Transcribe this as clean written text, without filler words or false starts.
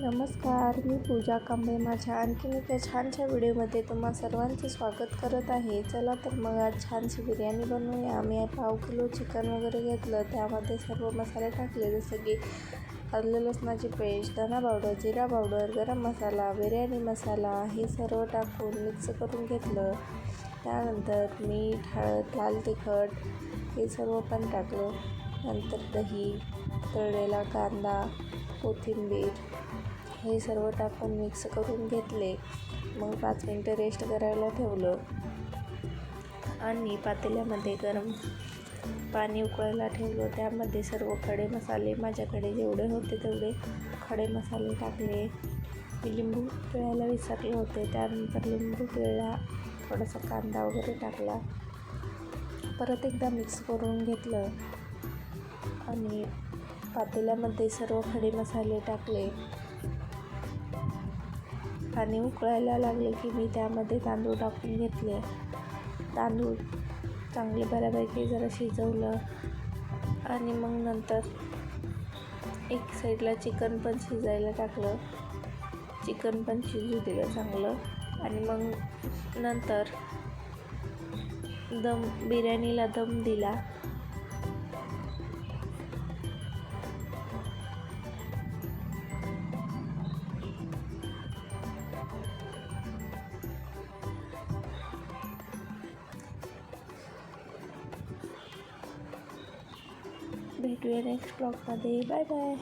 नमस्कार, मी पूजा कांबळे. माझ्या आणखीन एका छानशा व्हिडिओमध्ये तुम्हा सर्वांचे स्वागत करत आहे. चला तर मग आज छानशी बिर्याणी बनवूया. मी 1/2 किलो चिकन वगैरे घेतलं, त्यामध्ये सर्व मसाले टाकले, जसं की आलं लसणाची पेस्ट, धना पावडर, जिरा पावडर, गरम मसाला, बिर्याणी मसाला हे सर्व टाकून मिक्स करून घेतलं. त्यानंतर मीठ, हळद, लाल तिखट हे सर्व पण टाकलं. नंतर दही, तळलेला कांदा, कोथिंबीर हे सर्व टाकून मिक्स करून घेतले. मग 5 मिनटं रेस्ट करायला ठेवलं आणि पातेल्यामध्ये गरम पाणी उकळायला ठेवलं. त्यामध्ये सर्व खडे मसाले, माझ्याकडे जेवढे होते तेवढे खडे मसाले टाकले. मी लिंबू पिळायला विसरले होते, त्यानंतर लिंबू पिळला, थोडासा कांदा वगैरे टाकला. परत एकदा मिक्स करून घेतलं आणि पातेल्यामध्ये सर्व खडे मसाले टाकले. पाणी उकळायला लागले की मी त्यामध्ये तांदूळ टाकून घेतले. तांदूळ चांगले बऱ्यापैकी जरा शिजवलं आणि मग नंतर एक साईडला चिकन पण शिजायला टाकलं. चिकन पण शिजू दिलं चांगलं आणि मग नंतर बिर्याणीला दम दिला. भेटूया नेक्स्ट ब्लॉगमध्ये. Bye bye.